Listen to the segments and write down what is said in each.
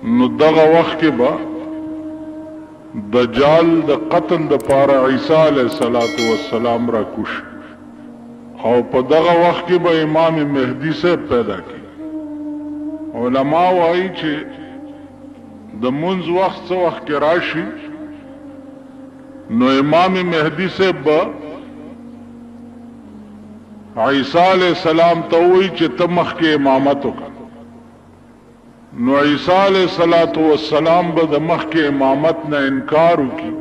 نو دغه وخت کې به دجال د قتل د پاره عیسی علیه السلام را کوش او په دغه وخت کې به امام مهدی سے پیدا کی. علما وایي چې د منځ وخت څه وخت کې راشي نو امام مهدی سے به عیسی علیہ السلام ته وایي چې ته مخکې امامت وکړه. نو عیسی علیہ السلام به د مخکې امامت نه انکار وکړي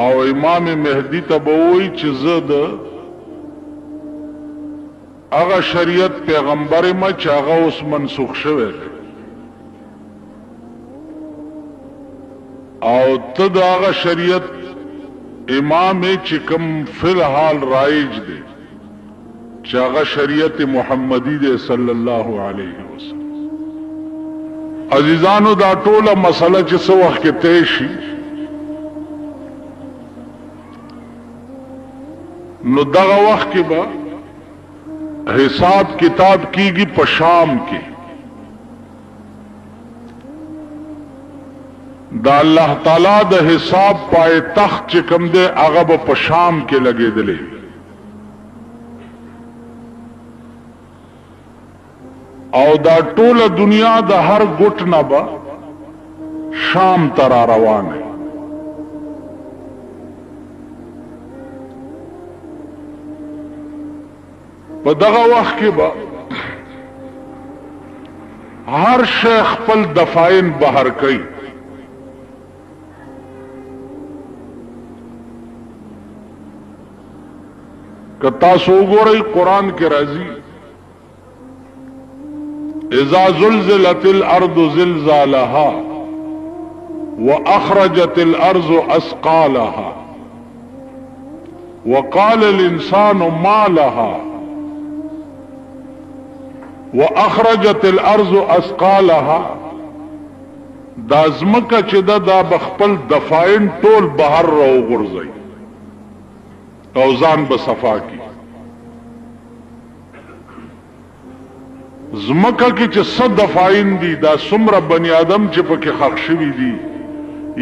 او امام مهدی ته به وایي چې زه د هغه شریعت پیغمبر ما چې هغه اوس منسوخ شوی دی او ته د هغه شریعت امام چې کوم فی الحال رایج دی چې هغه شریعت محمدی دی صلی الله علیه وسلم. عزیزانو دا ټوله مسله چې څه وخت کې طے شي نو دغه وخت کې به حساب کتاب کیږي په شام کې. دا الله تعالی د حساب پای تخت چې کوم دی هغه به په شام کې لګېدلی او دا ټوله دنیا د هر ګوټ نه به شام ته را روانه. په دغه وخت کې به هر شی خپل دفاعین بهر کوي. که تاسو وګورئ قرآن کې راځي اذا زلزلت الارض زلزالها واخرجت الارض اثقالها وقال الانسان ما لها واخرجت الارض اثقالها. دا ځمکه چې دا بخپل دفاعین ټول بهر راوغورځي او ځان به صفا کی. ځمکه کې چې صد دفاعین دي دا څومره بنی آدم چې پکې خښ شوي دي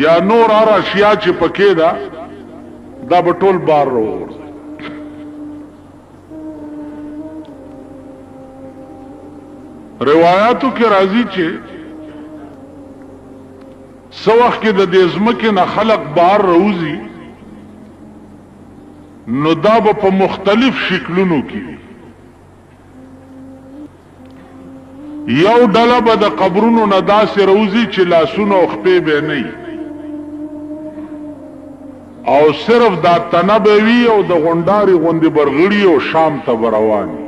یا نور هر اشیاء چې پکې ده دا به ټول بار راوغورځي. روایاتو کې راځي چې څه وخت کې د دې ځمکې نه خلق بار راوځي نو دا به په مختلف شکلونو کې یو ډله به د قبرونو نه داسې راوځي چې لاسونه او خپې به نه او صرف دا تنه به وي او د غونډارې غوندې برغړي او شام ته به روان وي.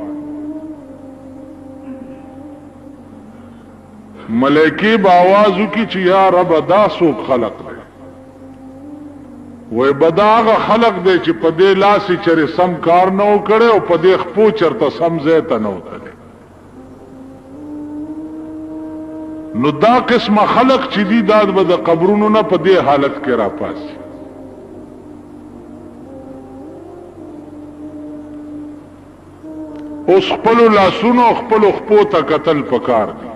ملائکې به آواز وکړي چې یا رب دا څوک خلق دی؟ وی بدا هغه خلق دی چې په دې لاسې چرې سم کار نه و کړی او په دې خپو چرته سم ځای ته نه و تللی. نو دا قسمه خلق چې دي دا به د قبرونو نه په دې حالت کې راپاسي. اوس خپلو لاسونو او خپلو خپو ته کتل پکار دي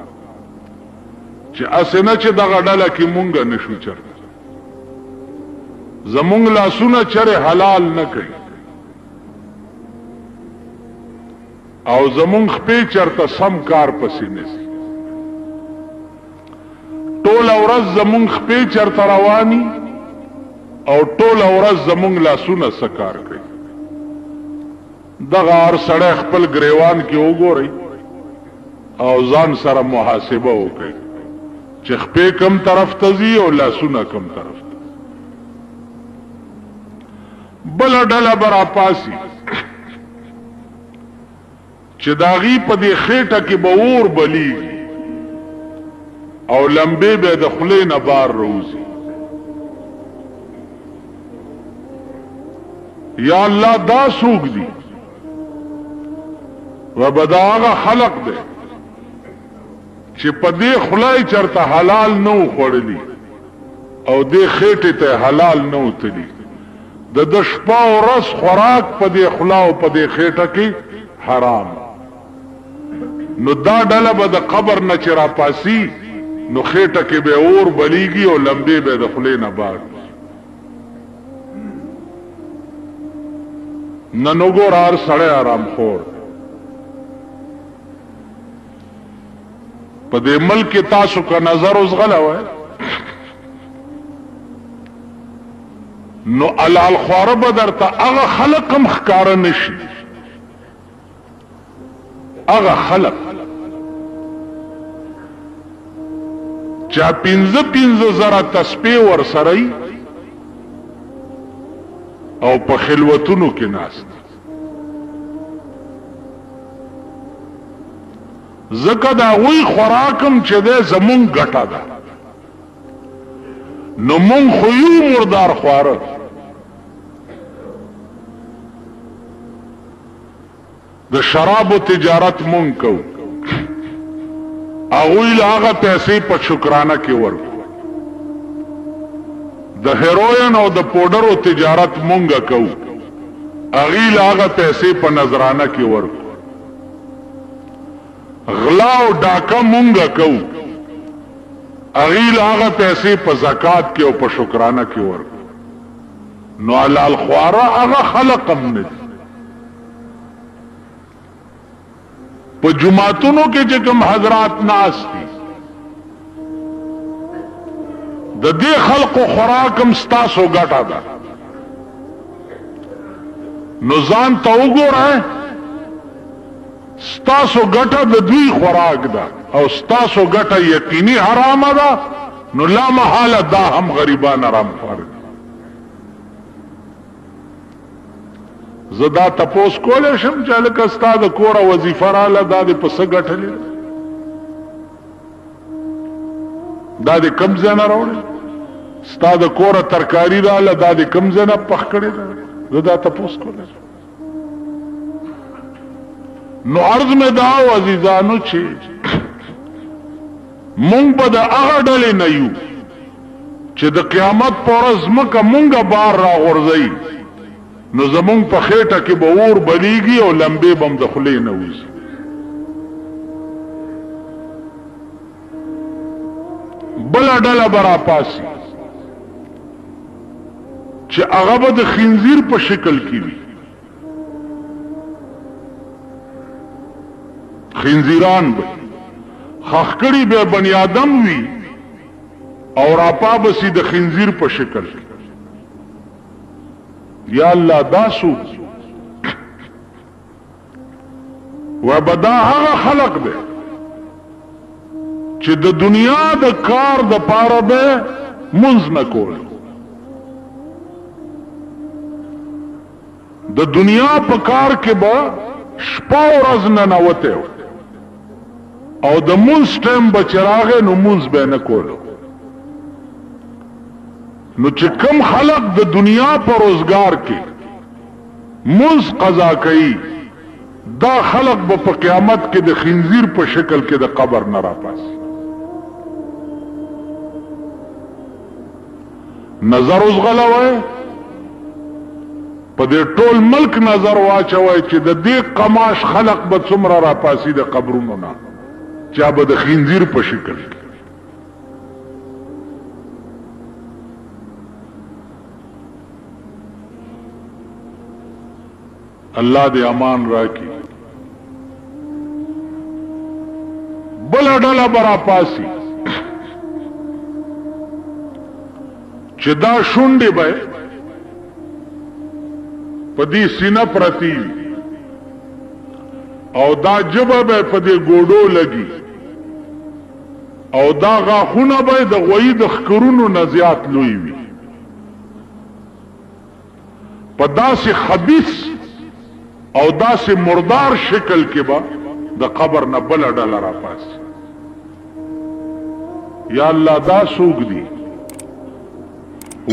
چې اسې نه چې دغه ډله کې مونږ نشو چرته زمونږ لاسونه چرې حلال نه کوي او زمونږ خپې چرته سم کار پسې نشي. ټوله ورځ زمونږ خپې چرته رواني او ټوله ورځ زمونږ لاسونه څه کار کوي. دغه هر سړی خپل ګریوان کې وګورئ او ځان سره محاسبه وکړئ چې خپې کم طرف ته ځي او لاسونه کم طرف ته. بل ډله به راپاسي چې د هغې په دې خېټه کې به اور بلیږي او لمبې به د خولې نه بار راوځي. یا الله دا څوک دي؟ و به دا هغه خلق دی چې په دې خوله یې چرته حلال نه و خوړلي او دې خېټې ته حلال نه و تلي. د شپه او ورځ خوراک په دې خوله او په دې خېټه کې حرام. نو دا ډله به د قبر نه چې راپاسي نو خېټه کې به اور بلیږي او لمبې به د خولې نه بار نن وګور هر سړی آرام خور په دې ملک کې تاسو کا نظر اوس غلا وای نو علال خواره به درته هغه خلق هم ښکاره نشي هغه خلق چا 15 زره تسبیح ورسره او په خلوتونو کې ناست زکه دا وی خوراکم چې ده زمون ګټه ده نو مون خو یو مردار خواره د شرابو تجارت مون کو اغوی لاغه پیسې په شکرانه کې ورکو د هیروین او د پودرو تجارت مونږه کو اغوی لاغه پیسې په نظرانه کې ورکو غلا او ډاکه مونږه کو اغوی لاغه پیسې په زکات کې او په شکرانه کې ورکو نو علال خواره هغه خلق هم نه په جمعتونو کې چې کوم حضرات ناس دي د دې خلقو خوراکم ستاسو ګټه ده نو ځان ته وګوره ستاسو ګټه د دوی خوراک ده او ستاسو ګټه یقیني حرامه ده نو لا محاله دا هم غریبان حرام خوار دي زدا تپوس کولې شم چې لکه استاد کوره وظیفه رااله دا د پس غټلې دا د کم ځای نه راوړل استاد کوره ترکاری رااله دا د کم ځای نه پخ کړې زدا تپوس کولې نو عرض مې دا عزیزانو چې مونږ به د هغه ډلې نه یو چې د قیامت پر ورځ مکه مونږه بار را غورځي نو زمون په خېټه کې به اور بلیږي او لمبې بم د خولې نه وځي بل ډله برا پاسي چې هغه به د خنزیر په شکل کې وي خنزیران به خخکړي به بنی آدم وي او راپا بسی د خنزیر په شکل کې یا الله داسو و بدا هغه خلق ده چې د دنیا د کار د پاره به منځ نه کول د دنیا په کار کې به شپه ورځ نه نوته او د منځ ټیم به چراغه نو منځ به نه کولو نو چې کم خلق د دنیا پر روزگار کې منځ قضا کوي دا خلق به په قیامت کې د خنزیر په شکل کې د قبر نه راپاسي نظر اوس غلوي په دې ټول ملک نظر واچوي چې د دې قماش خلق به څومره راپاسي د قبرونو نه چا به د خنزیر په شکل کې الله دې امان راکړي بل ډله برا پاسي چې دا شونډې به په دې سینه پرتی او دا جبه به په دې ګوډو لګي او دا غاخونه به د غوی د خکرونو نه زیات لوی وي په داسې خبيث او داسې مردار شکل کې به د قبر نه بل ډله را پاسي یا الله دا سوق دي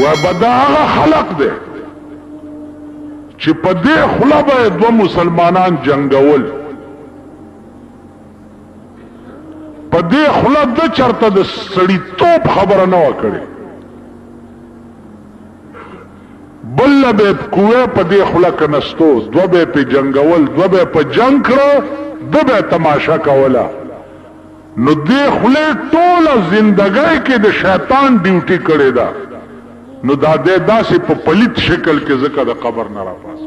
و بدا هغه خلق دي چې په دې خله به دو مسلمانان جنگول په دې خله د چرته د سړی توپ خبره نه وکړي بل به کوه په دې خله کنستو دو به په جنگول دو به په جنگ کړو د به تماشا کوله نو دې خله ټوله زندګۍ کې د شیطان ډیوټي کړې ده نو دا دې داسې په پلیت شکل کې ځکه د قبر نه راپاس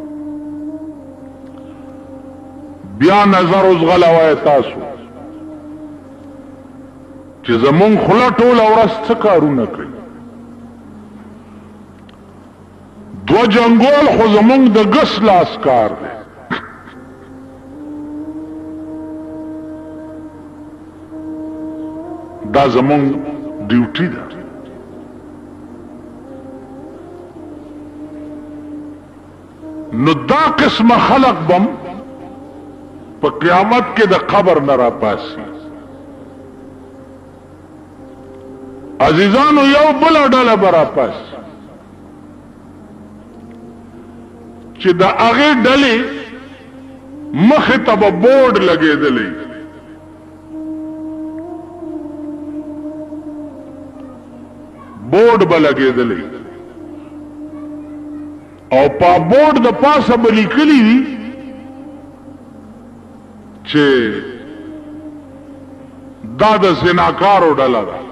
بیا نظر اوس غلوای تاسو چې زمون خله ټوله ورځ څه کارونه کوي دو جنگول خو زمونږ د ګس لاس کار دی دا زمونږ ډیوټي ده نو دا قسم خلق بم په قیامت کې د قبر نه راپاسي عزیزانو یو بل ډله به راپاسي چې د هغې ډلې مخې ته به بورډ لګېدلی بورډ به لګېدلی او په بورډ د پاسه به لیکلي وي چې دا د زناکارو ډله ده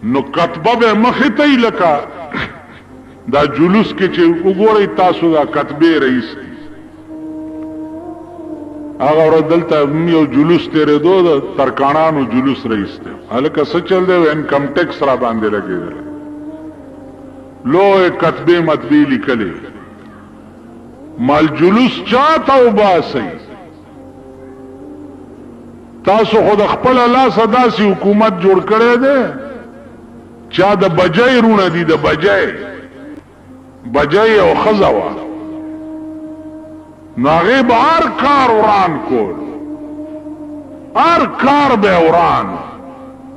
نو کتبه به مخې ته لکه دا جلوس کې چې وګورئ تاسو دا کتبې رئیس دی هغه ورځ دلته یو جلوس تېرېدو د ترکاڼانو جلوس رئیس دی هلکه څه چل دی انکم ټیکس را باندې لګېدل لوی کتبې مطبې لیکلې مال جلوس چاته وباسئ تاسو خو د خپله لاسه داسې حکومت جوړ کړی دی چا د بجای رونه دي د بجای او ښځه وه نو هغې به هر کار وران کول هر کار به وران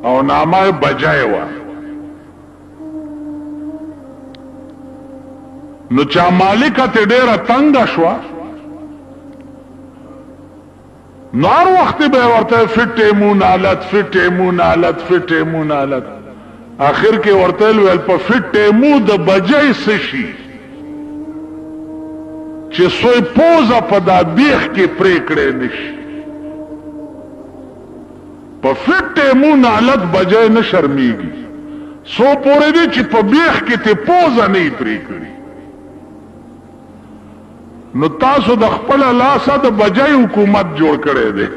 او نامه بجای وه نو چا مالکه تې ډېره تنګه شوه نو هر وخت به ورته فټیمون حالت فټیمون حالت فټیمون حالت آخر کې ورته ویل په فټ ټیمو د بجای څه شي چې سوی پوزه په دا بیخ کې پرې کړی نشي په فټ ټیمو حالت بجای نه شرمیږي سو پورې دی چې په بیخ کې ته پوزه نه پرې کړي نو تاسو د خپل لاسه د بجای حکومت جوړ کړی دی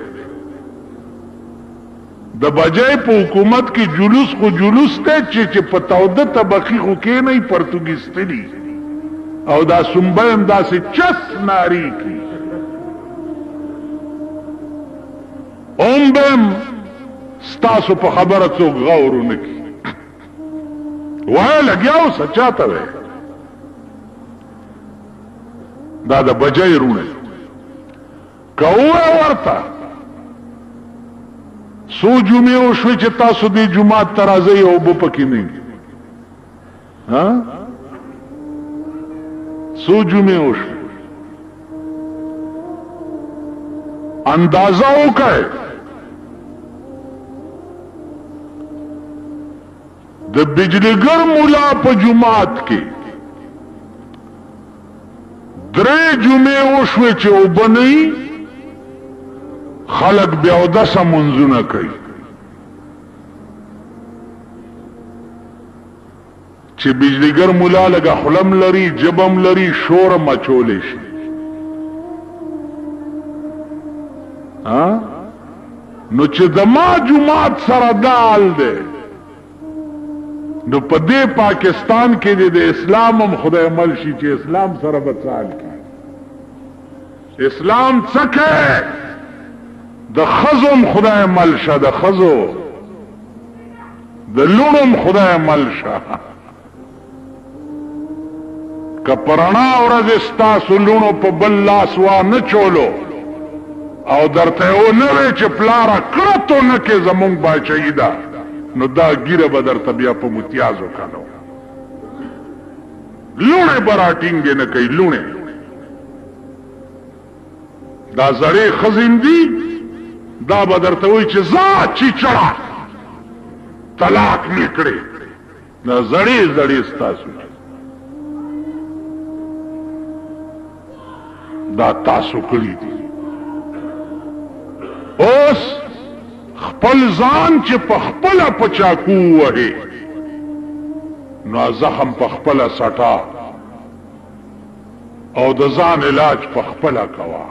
د بجای په حکومت کې جلوس خو جلوس ته چې په توده طبقی خو کې نه پرتګیستلی او دا سنبه هم داسې چس ناری کی اوم بهم ستاسو په خبره څوک غور ونه کی وای لګیاو سچاته وې دا د بجای رونه کوه ورته سو جمعه وشوي چې تاسو دې جمعات ته راځئ او به پکې نه ها سو جمعه وشوي اندازه وکړئ د بجلیګر مولا په جمعات کې 3 جمعه وشوي چې وبنئ خلق بیا اودسه منځونه کوي چې بجلیګر مولا لګه خلم لري جبم لري شور مچولې شي نو چې د ما جمعات سره دال دی نو په دې پاکستان کې د اسلام هم خدای مل شي چې اسلام سره بچال کی اسلام څکه د خزم خدای ملشه د خزو د لونم خدای ملشه کپرانا ورځ ستاسو لونو په بل لاس وا نه چولو او درته و نه وی چې پلاره کړتو نه کې زمونږ باچهی ده نو دا ګیره به درته بیا په متیازو کړو لونه براټینګ نه کوي لونه دا زړې خزم دي دا به درته وایي چې زه چیچړه طلاق مې کړې دا زړې ستاسو دا تاسو کړی دي. اوس خپل ځان چې په خپله په چاقو ووهې نو زخم په خپله سټا او د ځان علاج په خپله کوه.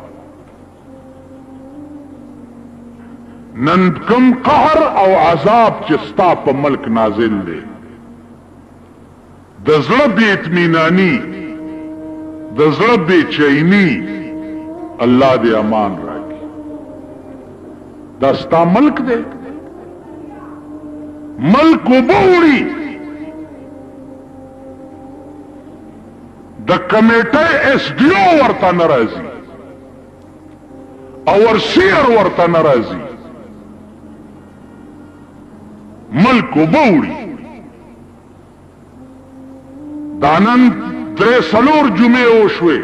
نن کوم قهر او عذاب چې ستا په ملک نازل دی د زړه بې اطمیناني د زړه بې چیني الله دې امان راکړي. دا ستا ملک دی. ملک اوبه وړي د کمیټه ایس ډي او ورته نه راځي او ورسیر ورته نه راځي. ملک اوبه وړي. دا نن 3 جمعې وشوې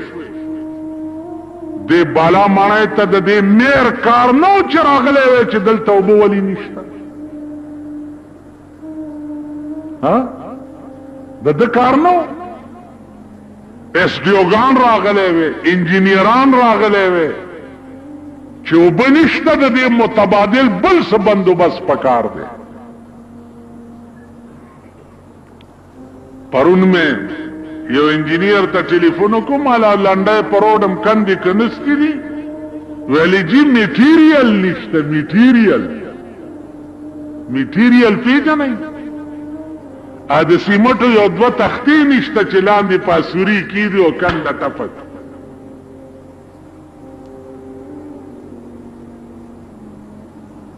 دې بالا ماڼۍ ته د دې میر کار نو چې راغلی وی چې دلته اوبه ولې نشته. د ده کار نو. ایس ډي اوګان راغلی وی، انجینیران راغلی وی چې اوبه نشته د دې متبادل بل څه بندوبست پکار دی. پرون میں یو انجینئر تا ٹیلیفونو کو مالا لنڈے پروڈم کندی کنستی دی ویلی جی میٹیریل نشتا. میٹیریل پی جنائی آده سیمٹو یو دو تختی نشتا چلان دی پاسوری کی دی و کند تفت.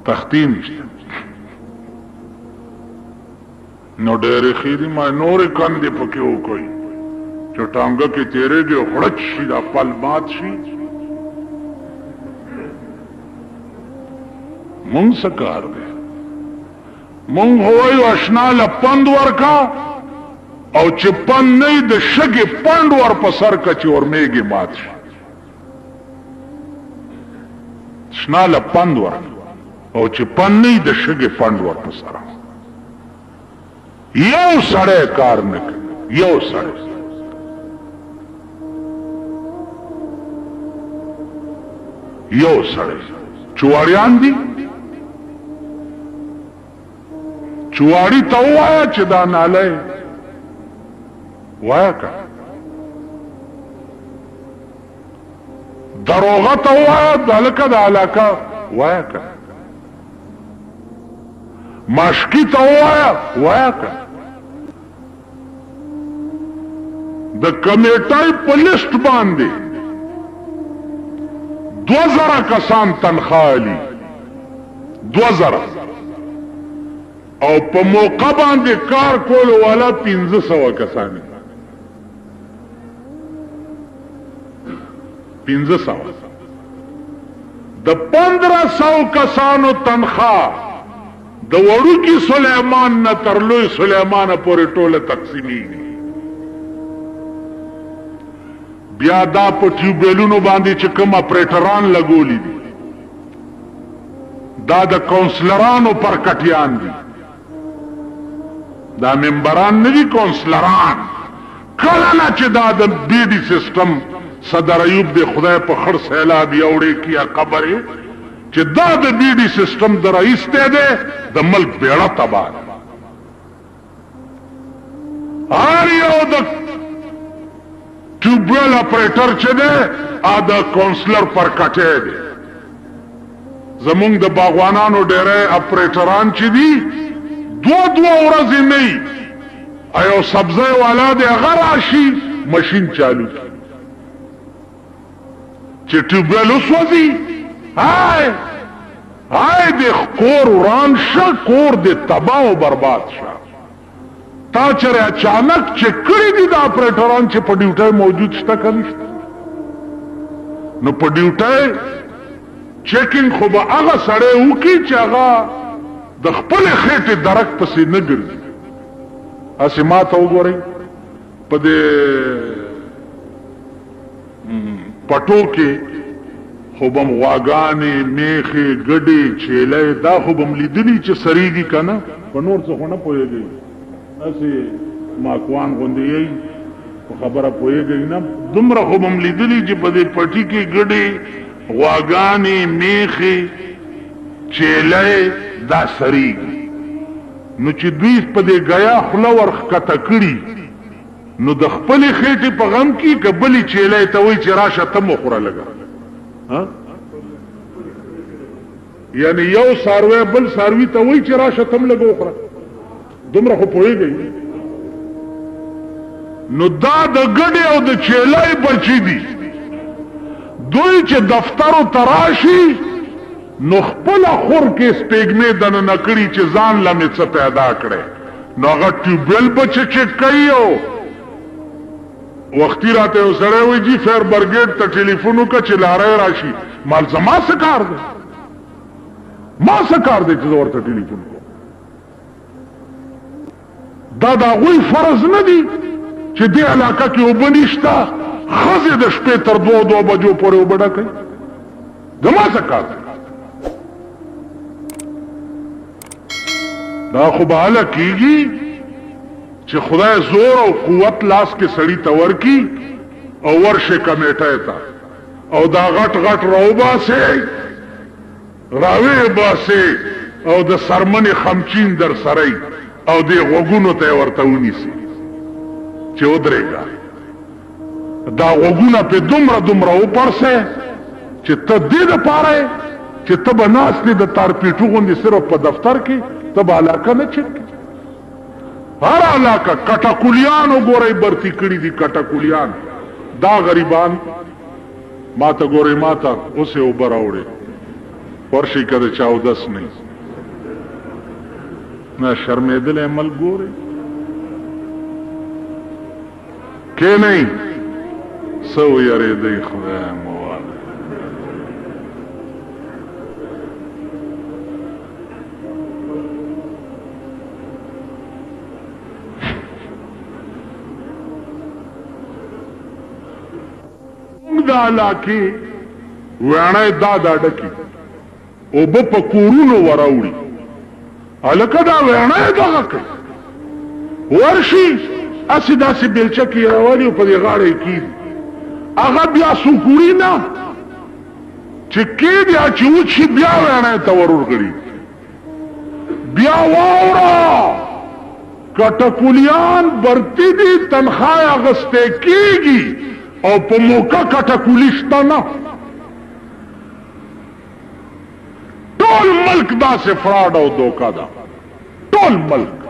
تختی نشتا نو ډېرې خیری ما نورې کندې پکې وکړئ چې ټانګه کې تېرېږي او خړچ شي دا پل مات شي. مونږ څه کار دی؟ مونږ وایو اشنا له پند ورکا او چې پند نه وي د شګې پنډ ور په سر که چې ورمېږي مات شي. اشنا له پند ورکا او چې پند نه وي د شګې پنډ ور په سر. یو سړی کار نه کوي. یو سړی چواړیان دي. چواړي ته ووایه چې دا نالی وایه که دروغه ته ووایه د هلکه د علاقه وایه که ماشکی ته ووایه که د کمیټای په لیست باندې 2000 کسان تنخواه لی 2000 او په موقع باندې کار کولو والا 1500 کسان 1500 د 1500 کسانو تنخواه د وړوکي سلیمان نه تر لوی سلیمان پورې ټوله تقسیمیږي. بیا دا په ټیوبویلونو باندې چې کوم اپریټران لګولی دي دا د کونسلرانو پر کټیان دي. دا ممبران نه دي کونسلران. کله نه چې دا د بی ډي سیسټم صدر ایوب د خدای په خړ سیلاب یوړې کیا قبرې چې دا د بی ډي سیسټم د رئیس ته دی د ملک بیړه تباه. هر یو د ټیوبویل اپریټر چې دی دا کونسلر پر کټی دی. زمونږ د باغوانانو ډېری اپریټران چې دي 2 ورځې نه وي یو سبزی والا دی هغه راشي مشین چالو کړي چې ټیوبویل وسوځي. هاي د کور وران شه، کور د تباه و برباد شه. تا چرې اچانک چې کړي دي د اپریټران چې په ډیوټۍ موجود شته که نشته نو په ډیوټۍ چیکنګ خو به هغه سړی وکړي چې هغه د خپلې خېټې درک پسې نه ګرځي. هسې ما ته وګورئ په دې پټو کې خو به م غواګانې میخې ګډې چیلۍ دا خو به م لیدلي چې سریږي که نه په نور څه خو نه پوهېږئ هسې ماکوان غوندې یئ په خبره پوهېږئ نه دومره خو هم لیدلي چې په دې پټي کې ګډې غواګانې میخې چیلې دا سریږي نو چې دوی په دې غیا خوله ورښکته کړي نو د خپلې خېټې په غم کې که بلې چیلې ته وایي چې راشه ته م وخوره لږه یعنی یو څاروی بل څاروي ته وایي چې راشه ته م لږه وخوره دومره خو پوهېږئ نو دا د ګډې او د چیلې بچي دي دوی چې دفترو ته راشي نو خپل خور کې سپېږمې دننه کړي چې ځان له مې څه پیدا کړی نو هغه ټیوبویل به چک کوي او وختي راته یو سړی وایي جي فیر برګېډ ته ټلیفون وکړه چې لاری راشي مال زما څه کار دی ما څه کار دی چې زه ورته ټلیفون کوم دا د هغوی فرض نه دی چې دې علاقه کې اوبه نشته ښځې د شپې تر 2 بجو پورې اوبه ډکوي زما څه کار دی دا خو به هله کېږي چې خدای زور او قوت لاس کې سړي ته ورکي او ورشي کمیټۍ ته او دا غټ غټ راوباسي راوی باسي او د سرمنې خمچین در سره او دې غوږونو ته ورته ونیسي چې ودرېږه دا غوږونه پې دومره وپړسئ چې ته دې دپاره چې ته به ناست دې د تارپیټو غوندې صرف په دفتر کې ته به علاقه نه چک هر علاقه کټکولیان وګورئ برتی کړي دي کټکولیان دا غریبان ما ته ګورئ ما ته اوس یې اوبه راوړې ورشي که د چاودس نه نه شرمېدلی ملک ګورئ کېنئ څه ویرېدئ خدای مو واله دا علاقې ویاڼی دا ډکي اوبه په کورونو وراوړي هلکه دا ویاڼی دغه کوي ورشي اسې داسې بیلچه کې یې راولي او په دې غاړه یې کېږي هغه بیا سوکوړي نه چې کېږي چې وچي بیا ویاڼی ته ورورغړي بیا واوره کټکولیان برتی دي تنخوا یې اخیستی کېږي او په موقع کټکولي شته نه ټول ملک داسې فراډ او دوکه ده ټول ملک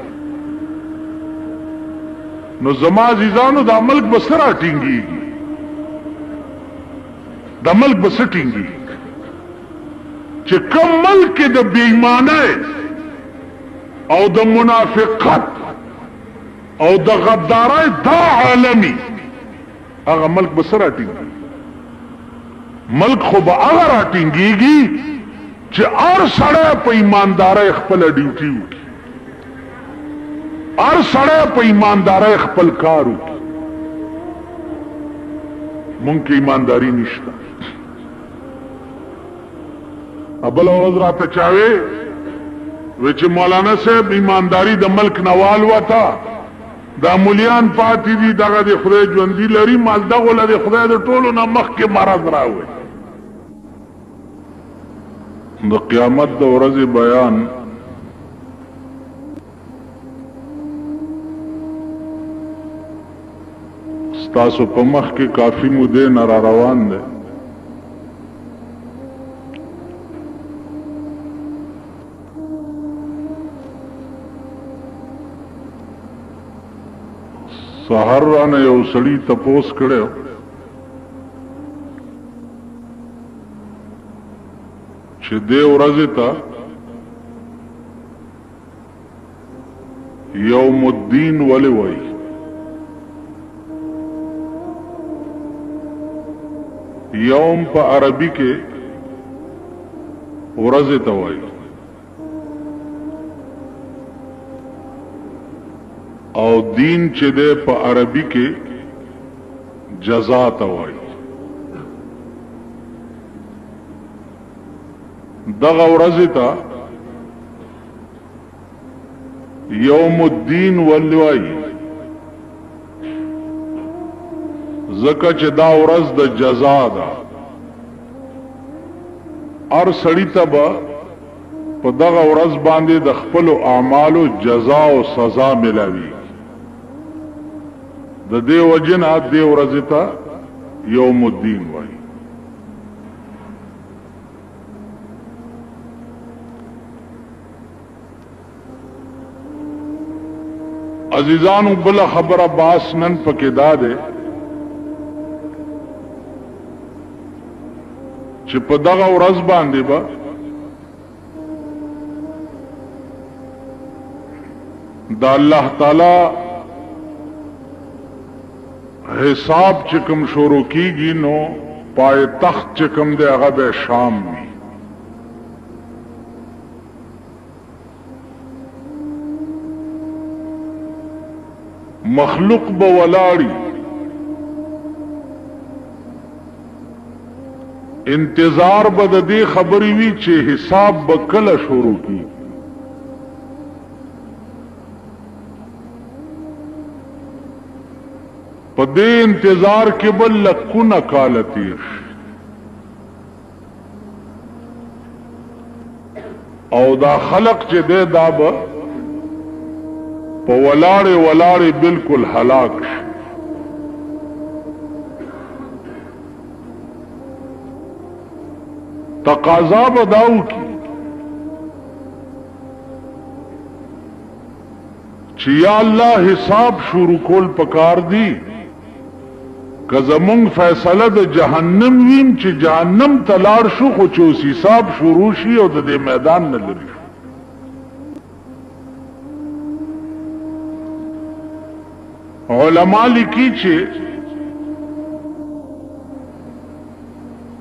نو زما عزیزانو دا ملک به څه راټینګېږي دا ملک به څه ټینګېږي چې کوم ملک کې د بېایمانۍ او د منافقت او د غدارۍ دا عالمي هغه ملک به څه راټینګېږي ملک خو به هغه راټینګېږي چې هر سړی په ایماندارۍ خپله ډیوټي وکړي هر سړی په ایماندارۍ خپل کار وکړي مونږ کې ایمانداري نشته بله ورځ راته چا وی چې مولانا صاحب ایمانداري د ملک نه والوته دا مولیان پاتې دي دغه د خدای ژوندي لري مال دغو له د خدای د ټولو نه مخکې مرض راوړي د قیامت د ورځې بیان ستاسو په مخ کې کافي مودې نه را روان دی سحر رانه یو سړي تپوس کړی چې دې ورځې ته یوم الدین ولې وایي یوم په عربي کې ورځې ته وایي او دین چې ده په عربي کې جزا ته وایي دغه ورځې ته یوم الدین ولې وایي زکه چې دا ورځ د جزا ده هر سړی ته به په دغه ورځ باندې د خپلو اعمالو جزا او سزا ملاوي د دې وجه نه دې ورځې ته یوم الدین وایي عزیزانو بلا خبره باس نن پکې دا ده چې په دغه ورځ باندې به دا الله تعالی حساب چې کوم شروع کیږي نو پای تخت چې کوم دی هغه به شام وي مخلوق به ولاړی انتظار به د دې خبرې وي چې حساب به کله شروع کی په دې انتظار کې بل لکونه کال تیر او دا خلق چې دی دا به په ولاړې ولاړې بالکل هلاک شي تقاضا به داو کی چې یا الله حساب شروع کول پکار دی که زمونږ فیصله د جهنم ویم چې جهنم ته لاړ شو خو چې اوس حساب شروع شي او د دې میدان نه لري علما لیکي چې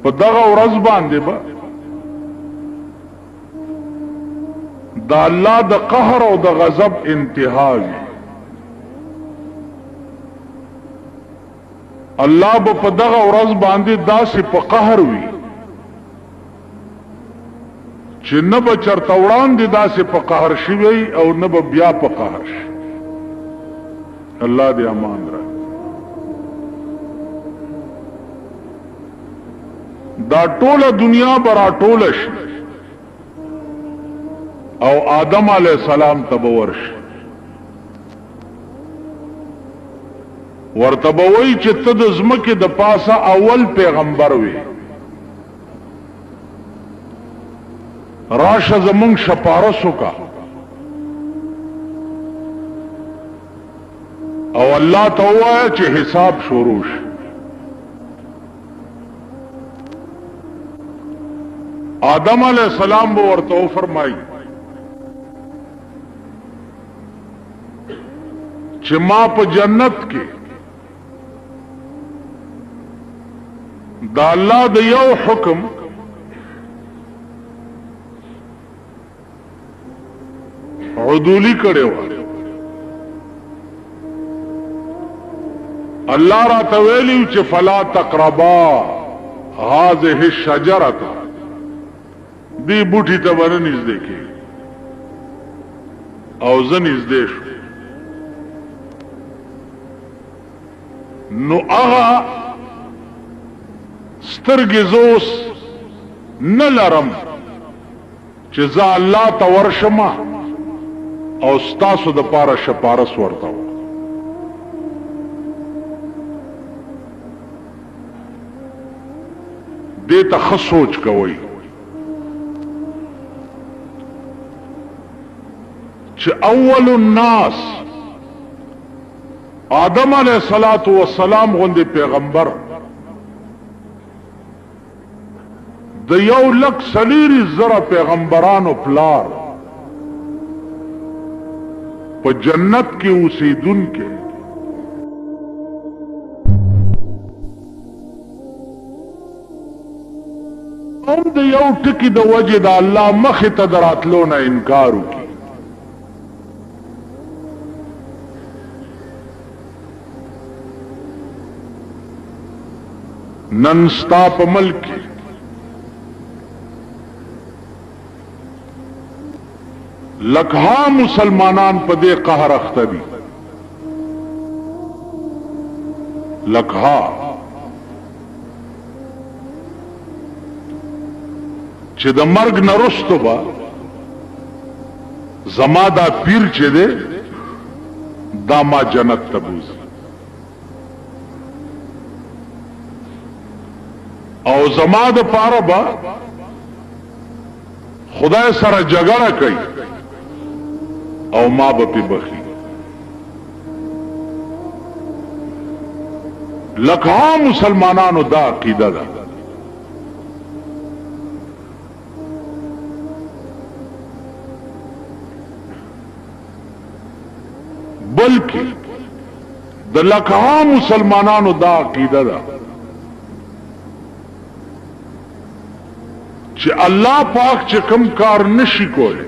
په دغه ورځ باندې به د الله د قهر او د غضب انتها وي الله به په دغه ورځ باندې داسې په قهر وي چې نه به چرته وړاندې داسې په قهر شوی او نه به بیا په قهر شي الله دې امان را دا ټوله دنیا برا ټوله شي او آدم علیہ السلام تبورش ورتبوي چې ته د ځمکې د پاسه اول پیغمبر وي راشه زمونږ شپارس وکا او الله ته ووایه چې حساب شروع شي آدم علیہ السلام به ورته وفرمایي چې ما په جنت کې دا الله د یو حکم عدولی کړو الله را تویلی چې فلا تقربا هذه الشجره دی بوټي ته ورنږدې کې او زنږدې شو نو هغه سترګې زوس نه لرم چې زه الله ته ورشم او ستاسو د پاره شپارس ورته دې ته ښه سوچ کوئ چې اول الناس آدم علیہ الصلوۃ والسلام غوندې پیغمبر د 1,40,000 پیغمبرانو پلار په جنت کې اوسیدونکي هم د یو ټکی د وجه د الله مخې ته دراتلو نه انکار وکړي نن ستا په ملک لکها مسلمانان په دې قهر اخته دي لکها چې د مرګ نه وروسته به زما دا پیر چې دی دا ما جنت ته بوځي او زما د پاره به خدای سره جګړه کوي او ما به پې بخي لکه مسلمانانو دا عقیده ده بلکې د لکه مسلمانانو دا عقیده ده چې الله پاک چې کوم کار نشي کولی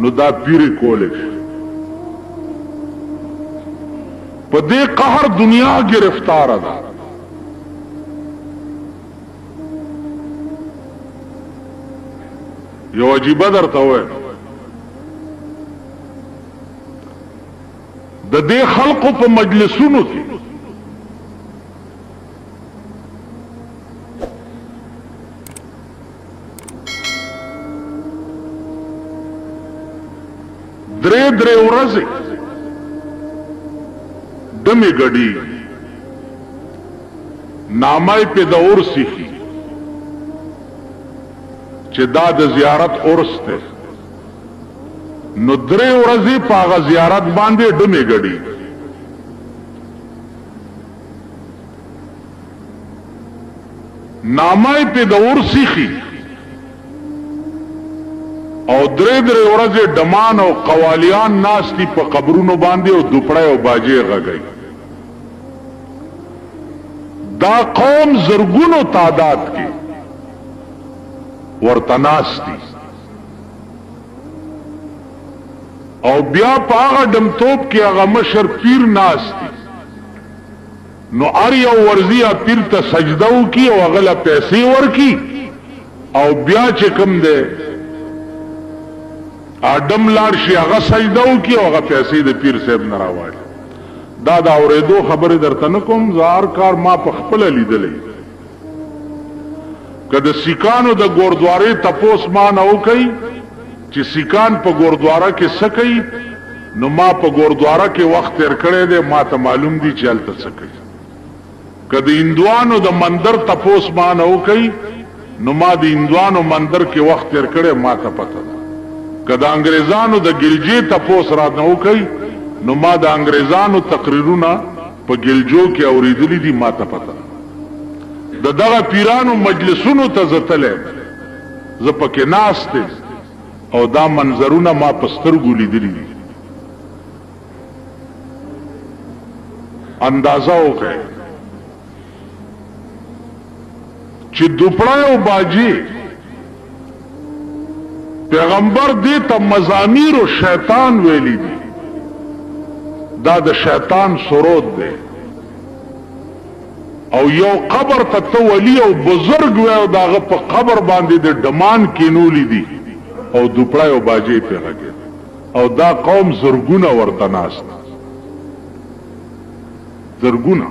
نو دا پیر کولی شي په دې قهر دنیا گرفتار ده یو عجیبه درته وایم د دې خلقو په مجلسونو کې درې ورځې دمې ګډي نامای په د اورس خي چې دا د زیارت اورس ته نو درې ورځې په هغه زیارت باندې دمې ګډي نامای په د اورس خي او درې ورځې ډمان او قوالیان ناستی په قبرونو باندې او دوپړی او باجې غږی دا قوم زرګونو تعداد کې ورته ناستی او بیا په هغه ډمتوب کې هغه مشر پیر ناستی نو ار یو ورځي پیر ته سجده وکي او هغه له پیسې ورکي او بیا چې کوم دی آدم لار شي هغه سجده وکي او هغه پیسې د پیر صاحب نه راوړي دا اورېدو خبره درته نه کوم زار کار ما په خپل لیدلې کله سیکانو د ګوردوارې تپوس ما نه وکي چې سیکان په ګوردواره کې څه کوي نو ما په ګوردواره کې وخت تیر کړی دی ما ته معلوم دي چې هلته څه کوي کله هندوانو د مندر تپوس ما نه وکي نو ما د هندوانو مندر کې وخت تیر کړی ما ته پته ده کدا انګريزانو د ګلجې تپوس را نه وکي نو ما د انګريزانو تقریرونه په ګلجو کې اوریدلې دي ما ته پته د دغه پیرانو مجلسونو ته زتلې ز پکې ناشته او دا منظرونه ما پسترګو لیدلې دي اندازه وکړه چې دوپړای او باجی پیغمبر دی ته مزامیر او شیطان ویلی دي دا د شیطان سرود دی او یو قبر ته تو ولی او بزرگ وی او داغه په قبر باندې د ډمان کینولی دي او دوپړای او باجی په لګي او دا قوم زرګونه ورته ناست زرګونه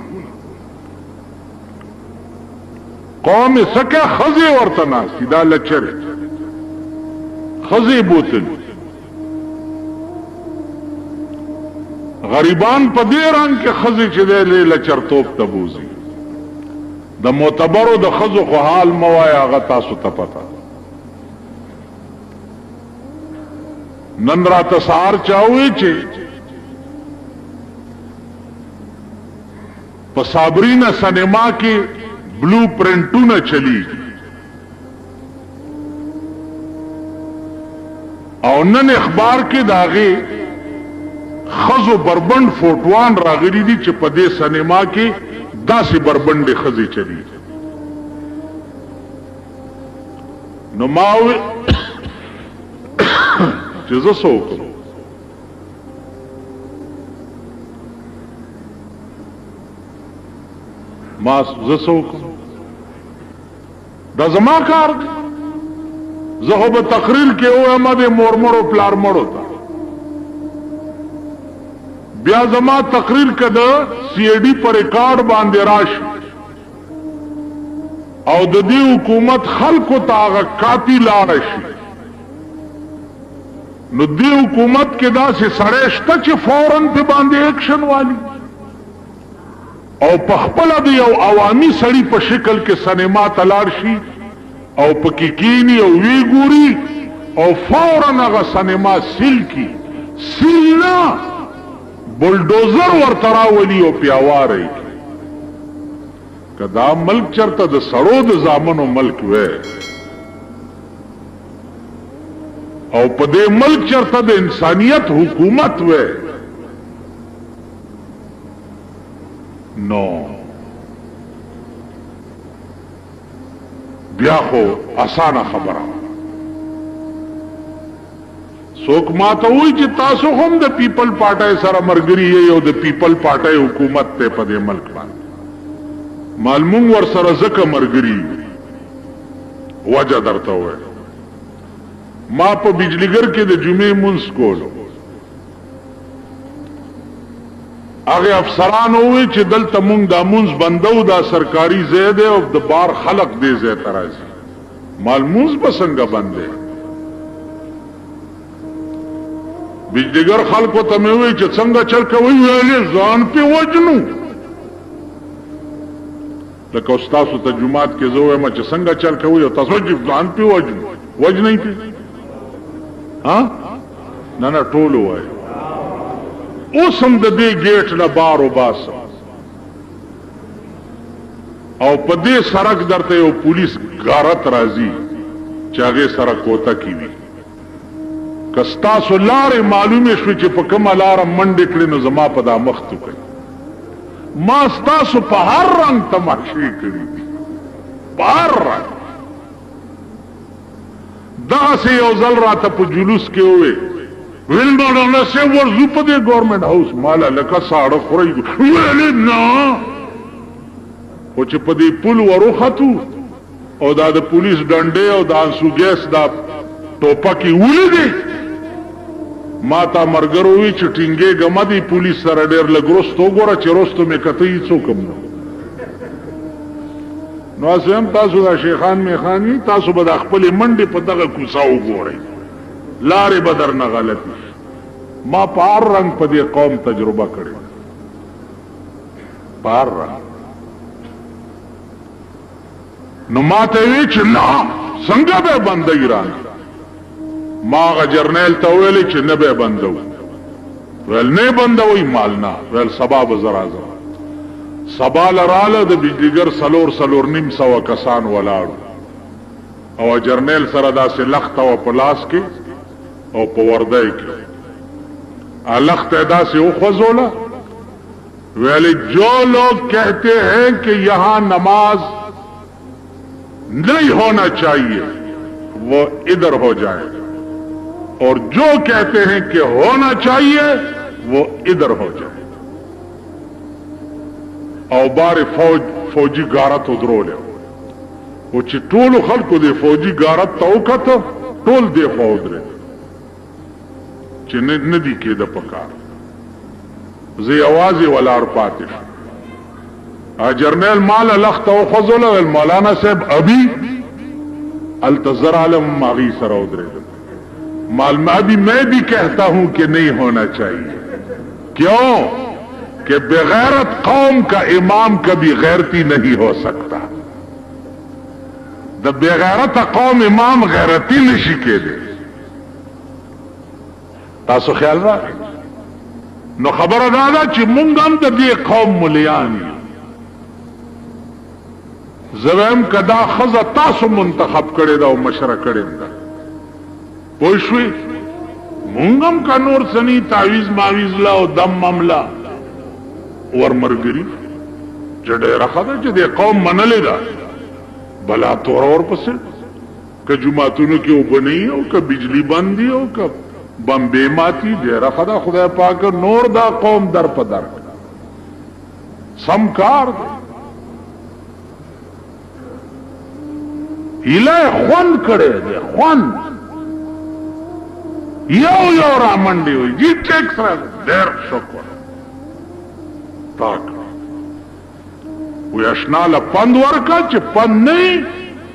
قوم سکه خزي ورته ناست دا لچره خزی بوتل غریبان په دې رنګ کې خزی چې دی لچرتوب ته بوزي د معتبرو د خزو خو حال موای هغه تاسو ته پته نن راته سهار چاوي چې په صابرینا سینما کې بلو پرنټونه چلی او نن اخبار کې داغه خزو بربند فوټوان راغلي دي چې په دې سینما کې داسې بربند خزي چلی نو ماوي چې زه څوک ما زه څوک دا زما کار دی زه خو به تقریر کې وایم د مور مړو پلار مړو ته بیا زما تقریر کده سی ای ډی پر ریکارډ باندې راشي او د دې حکومت خلکو ته هغه کاپی لاړ شي، نو دې حکومت کې داسې سړی شته چې فوراً په باندې ایکشن والی او په خپله د یو عوامي سړي په شکل کې سینما ته لاړ شي او پکې کینی او وی ګوري او فوراً هغه سینما سیل کی، سیل نه بلډوزر ورته راولي او پیاواری کی. که دا ملک چرته د سړو د زامنو ملک وی او په دې ملک چرته د انسانیت حکومت وی، نو بیا خو اسانه خبره. څوک ماته وایي چې تاسو هم د پیپل پارټۍ سره مرګري یې او د پیپل پارټۍ حکومت ته په دې ملک باندې معلوم ور سره ځکه مرګري وجه درته وایي. ما په بجلیګر کې د جمعې مونځ کولو، هغه افسرانو وی چې دلته مونږ دا مونځ بندو، دا سرکاري ځای دی او د بار خلق دې ځای ته راځي، مال مونځ به څنګه بند دی؟ بجلیګر خلکو ته مې وی چې څنګه چل کوئ، ویلې ځان پې وجنو. لکه استاسو ته جماعت کې زه وایم چې څنګه چل کوئ او تاسو چې ځان پې وجنو، وجنئ پې نه نه ټول وای. اوس هم د دې ګیټ نه بار وباسم او په دې سړک درته یو پولیس غارت راځي چې هغې سره کوته کی وي. که ستاسو لارې معلومې شوې چې په کومه لاره منډې کړې نو زما په دا مخ تو کوي. ما ستاسو په هر رنګ تماشې کړي دي، په هر رنګ. دغسې یو ځل راته په جلوس کې ووې ویل مولانا صاحب ورځو په دې ګورنمنټ هاوس، ماله لکه ساړه خورئ. ویلې نه، خو چې په دې پل وروختو او دا د پولیس ډنډې او د انسو ګیس دا ټوپکې ولیدې، ما تا مرګرو وی چې ټینګې ګمه دی پولیس سره ډېر لږ رستو وګوره چې رستو مې کته یې څوک هم نه. نو اسې هم تاسو دا شیخان میخان یې، تاسو به د خپلې منډې په دغه کوڅه وګورئ، لارې به درنه غلطي. ما په هر رنګ په دې قوم تجربه کړې، په هر رنګ. نو ما ته وی چې نه څنګه به بندوي رانه. ما هغه جرنیل ته ویلې چې نه به بندو. ویل نه بندوئ، مال نه. ویل سبا به زه راځم. سبا لراله د بجلیګر څلور نیم سوه کسان ولاړو او جرنیل سره داسې لخته وه په لاس کې او په وردی کې لخته داسې وخوځوله. ویلې جو لوگ کہتے ہیں کہ یہاں نماز نہیں ہونا چاہیے وہ ادھر ہو جائے اور جو کہتے ہیں کہ ہونا چاہیے وہ ادھر ہو جائے. او بار فوجی غارت ودروله او چې ټول خلکو د فوجي غارت ته وکړه ټول دی فودره چې نه دی کېده پکار. زه یوازې ولاړ پاتې شم. جرنیل مال لخته وخوځوله، ویل مولانا صاحب ابھی التزر عالم ماغی سره ودرېدم. مال ابھی میں بھی کہتا ہوں کہ نہیں ہونا چاہیے. کیوں کہ بغیرت قوم کا امام کبھی غیرتی نہیں ہو سکتا. دا بغیرت قوم امام غیرتی نشی کے دے. تاسو خیال را نو خبر دادا چې مونږ هم د دې قوم ملیان یو. زویم کدا خزه تاسو منتخب کړي دا او مشره کړي دا پوه شوي. مونږ هم که نور سنی تعویز ماویز لا او دم مملا ورمرګري چې ډېره ښه ده چې دې قوم منلې ده. بلا تور ورپسې که جوماتونو کې اوبه نه وي او که بجلي بند دي او که بمبې ماتي، ډېره ښه ده. خدای پاک نور دا قوم در په در سم کار دی. هیله خوند کړی دی، خوند یو را منډې وي جی ټیکس را ډېر شکر تاک وی اشنا له پند ورکا چې پند نه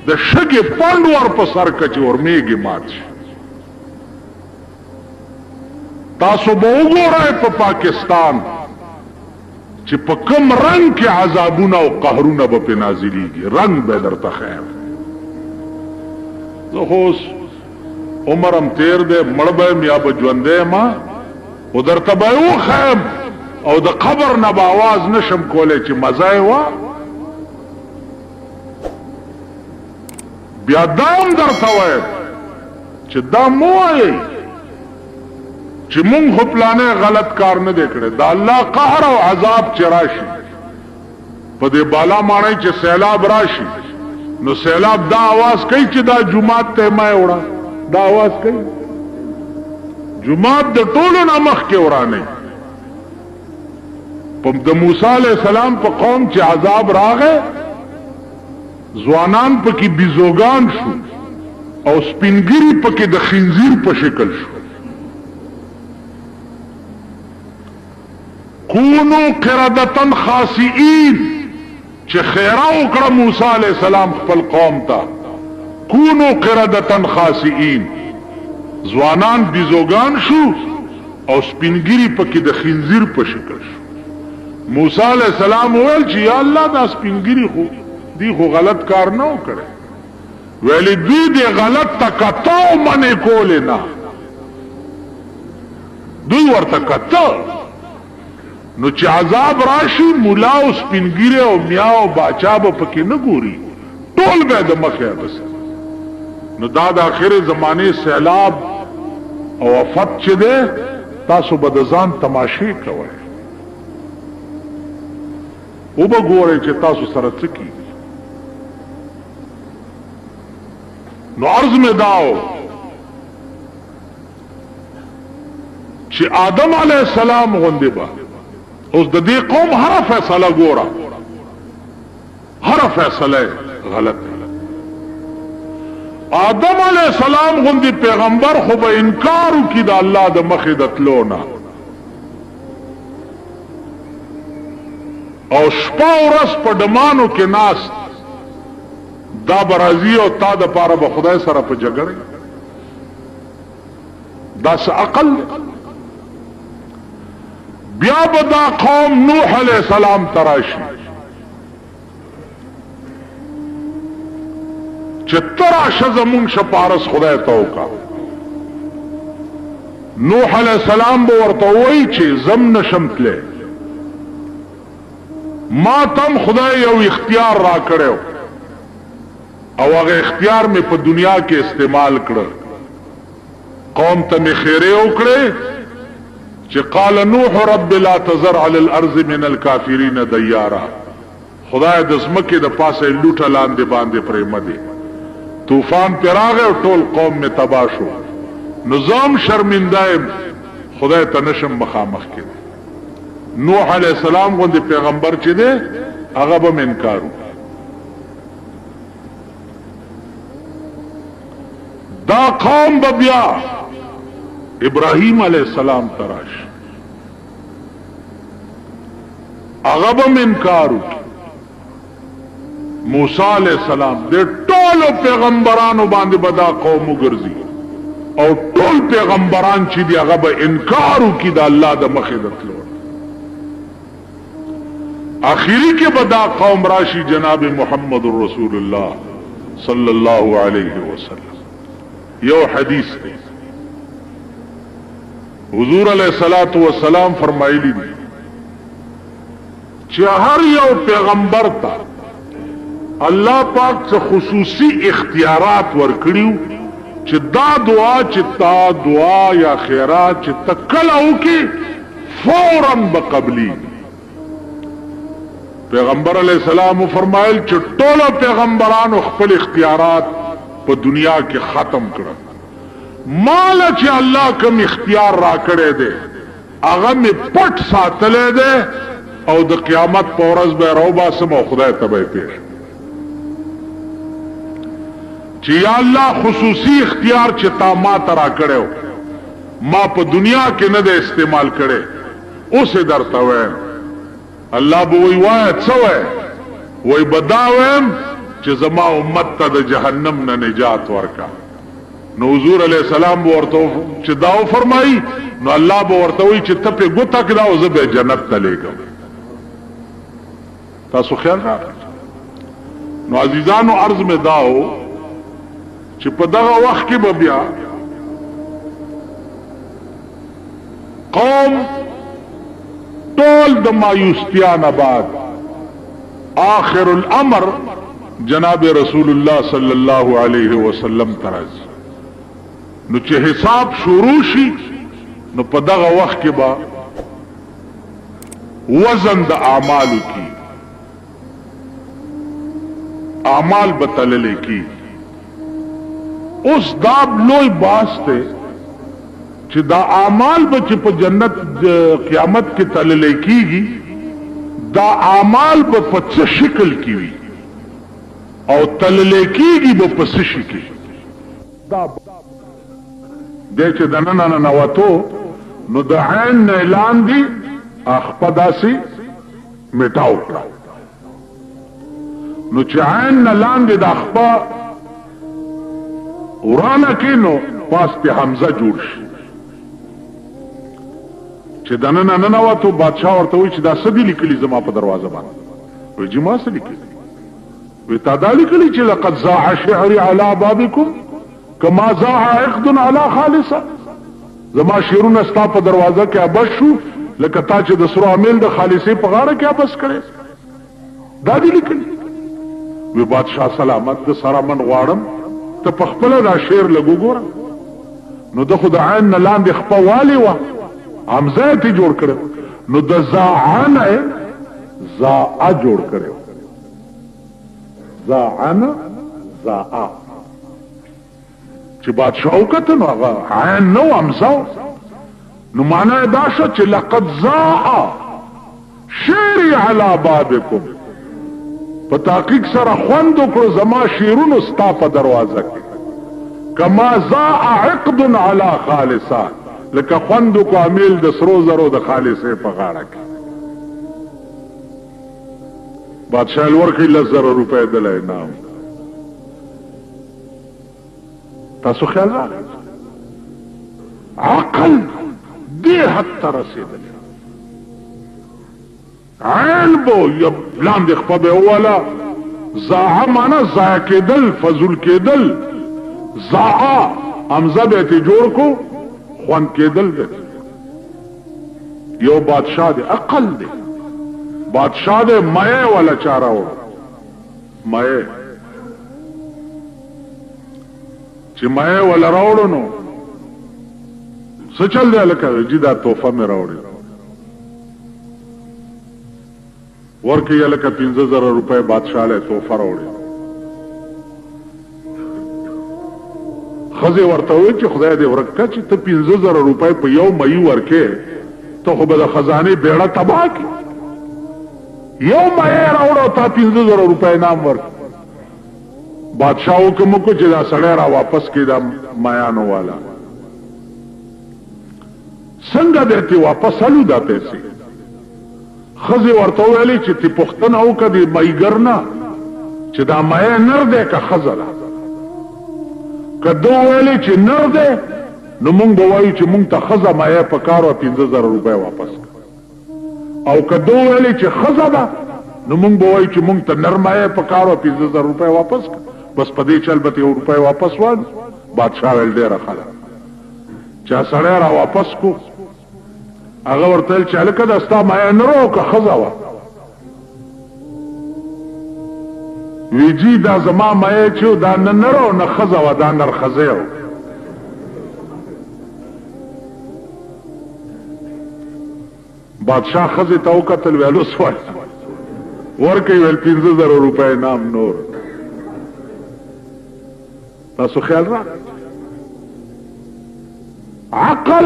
د شګې پند ور په سر کا چې ورمیږي مات شي. تاسو به وګورئ په پاکستان چې په کوم رنگ کې عذابونه او قهرونه به په نازلېږي، رنگ به درته خیر. زه خو اوس عمرم تیر دی، مړ به یم یا به ژوندی ما، خو درته به یې وښیم او د قبر نه به آواز نشم کولی چې مزه یې وه. بیا دا هم درته وایم چې دا مه وایئ چې مونږ خو پلانی غلط کار نه دی کړی. دا الله قهر او عذاب چې راشي په دې بالا ماڼۍ چې سیلاب راشي نو سیلاب دا آواز کوي چې دا جماعت ته ما وړه، دا آواز کوي جماعت د ټولو نه مخکې ورانه. د موسی علیہ السلام په قوم چې عذاب راغی ځوانان پکې بیزوګان شو او سپینګری پکې د خنزیر په شکل شو. کونو قردتن خاسئین چې خیره وکړه موسی علیہ السلام خپل قوم ته، کونو قردتن خاسئین، ځوانان بیزوګان شو او سپینګری پکې د خنزیر په شکل شو. موسی علیہ السلام ویل چې یا الله دا سپینګری خو دی خو غلط کار نه وکړي، ویلی دوی دی غلط تکتاو منی کولی نه، دوی ورته کتو. نو چې عذاب راشي مولا او سپینګری او میا او باچا به پکې نه ګوري، ټول به د مخه بس. نو دا د آخر زمانه سیلاب او افت چې ده تاسو به د ځان تماشې کوئ او به ګورئ چې تاسو سره څه کیږي. نو عرض میں داو چې آدم علیہ السلام غوندې با اوس د دې قوم هر فیصله ګوره، هر فیصله غلط. آدم علیہ السلام غوندې پیغمبر خو به انکار وکړي د الله د مخې د تلو نه، او شپه ورځ په ډمانو کې ناست دا برازی او تا د پاره به خدای سره په جګړه. دا څه عقل؟ بیا به دا قوم نوح علیہ السلام تراشی چې تراشه زمون شپارس خدای توکا. نوح علیہ السلام به ورته وایي چې زم نشم تله، ما تم خدای یو اختیار را کړو او هغه اختیار می په دنیا کې استعمال کړ. قوم ته می خیره وکړه چې قال نوح رب لا تذر على الارض من الكافرين ديارا، خدای د زمکه د پاسه لوټه لاندې باندې پرېمه دي. طوفان پیراغه او ټول قوم می تباہ شو. نظام شرمندایم خدای ته نشم مخامخ کړي. نوح علیہ السلام غوندې پیغمبر چې دی هغه به انکار وکړي. دا قوم به بیا ابراهیم علیہ السلام تراش هغه به انکار وکړي. موسی علیہ السلام د ټولو پیغمبرانو باندې به دا قوم وګرځي او ټول پیغمبران چې دی هغه به انکار وکړي د الله د مخې د تلو. آخری کے بدا قوم راشی جناب محمد رسول اللہ صلی اللہ علیہ وسلم. یو حدیث ہے حضور علیہ الصلوۃ والسلام فرمایلی دی چې هر یو پیغمبر ته الله پاک څخه خصوصی اختیارات ورکړیو چې دا دعا چې تا دعا یا خیرات چې تکلو کې فوراً بقبلی. پیغمبر علیہ السلام فرمایل چې ټول پیغمبرانو خپل اختیارات په دنیا کې ختم کړل. مال چې الله کوم اختیار را کړی دی هغه می پټ ساتلې ده او د قیامت په ورځ به روبا سم او خدای ته به پیش چې یا الله خصوصي اختیار چې تا ما ترا کړو ما په دنیا کې نه ده استعمال کړي اوسه درته وایم. الله به وی وای څه وای وی بداویم چې زما امت ته د جهنم نه نجات ورکا. نو حضور علیہ السلام ورته چې داو فرمایي نو الله به ورته وی چې ته په ګوتا کړه او زه به جنت ته لېږم. تاسو خیال راغلی. نو عزیزانو عرض می داو چې په دغه وخت کې به بیا قوم ټول د مایوستیا نه بعد آخر الامر جناب رسول الله صلی الله علیه وسلم ترز نو چې حساب شروع شي نو په دغه وخت کې به وزن د اعمالو کی اعمال بتللې کی. اوس دا لوی باس ته چې دا اعمال به چې په جنت قیامت کې تللې کیږي دا اعمال به په څه شکل کې وي او تللې کیږي به په څه شکل دا د چې دننه نواتو نو د عین اعلان دی اخپداسي میټاو کړه. نو چې عین لاندې د اخپا ورانه کې نو پاس په حمزه جوړ شي چې دننه ننواتو بادشاہ ورته وی چې دا څه دي لیکلي زما په دروازه باندې. وی چې ما څه لیکلي؟ وی تا دا لیکلي چې لقد زاع شعري على بابكم كما زاع عقد على خالصه. زما شعرونه ستا په دروازه کې ابش شو لکه تا چې د سرو امیل د خالصې په غاړه کې ابس کړي. دا دي لیکلي. وی بادشاہ سلامت د سره من غواړم ته په خپل دا شعر لګو ګوره. نو د خو د عین لاندې خپوالی و حمزه تی جوړ کړو نو د زاعن زاء جوړ کړو. زاعن زاء چې بادشاہ وکړه نو هغه عین نو حمزه نو معنی دا شو چې لقد زاء شعري على بابكم په تحقیق سره خوند وکړو زما شیرونو ستا په دروازه کې کما زاء عقد على خالصه لکه خوندو کو امیل د سرو زرو د خالصې په غاړه کې. بادشاہ ورکړي 10,000 روپے دل انعام. تاسو خیال راغلی عقل دې حد ته رسېدلی. عین بو یا لاندې خپه به والا زاع معنا ضایع کېدل فضول کېدل زاع حمزه به ته جوړ کو خوان کېدل دی. یو بادشاہ دی عقل دی بادشاہ دی مئے والا چارہ ہو مئے چې مئے والا راوړو نو څه چل دی لکه جی دا تحفه مې راوړې ورکې لکه 15,000 روپے بادشاہ له تحفه راوړې. خزه ورته وی چې خدای دې ورکړه چې ته 15,000 روپے په یو مئی ورکې ته خو به د خزانه بیړه تباہ کی. یو مئی راوړو ته 15,000 روپے نام ورک. بادشاہ حکم کو چې دا سړی را واپس کې دا میانو والا څنګه دې واپس الو دا پیسې. خزه ورته ویلې چې تی پښتنه او کدي مېګر نه چې دا مې نر دې کا خزله کدو ویلې چې نر دې نو مونږ وایو چې مونږ ته خزه مې په کارو 15,000 روپے واپس او کدو ویلې چې خزه ده نو مونږ وایو چې مونږ ته نر مې په کارو 15,000 روپے واپس بس په دې چل به 1 روپے واپس وان. بادشاہ ول ډېر خلا چا سړی را واپس کو هغه ورته چې الکه دا ستا مې نرو که خزه وا ویجی دا زما مې چې دا نرو نه خزه وا دا نر خزه بادشاہ خزه ته وکتل ویلو سوال ورکې ویل 15,000 روپے نام نور. تاسو خیال را عقل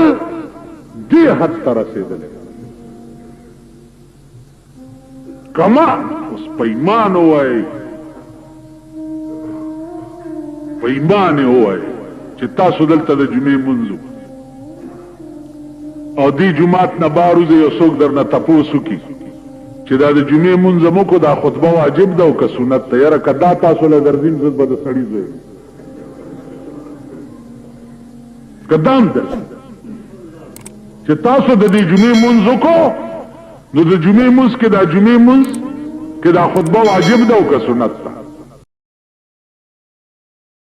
دی حد ته رسېدلی. کما اوس په ایمان ووایي په ایمان ووایي چې تاسو دلته د جمعې منځو او دی جمعات نه باروزه یو څوک درنه تپوس وکړي چې دا د جمعې مونځ مو کو دا خطبه واجب ده او که سنت ده یاره کدا تاسو له درځین زد به د سړي زوی کدام ده چې تاسو د دې جمعې مونځ وکړو نو د جمعې مونځ کې دا جمعې مونځ کې دا خطبه واجب ده او که سنت ده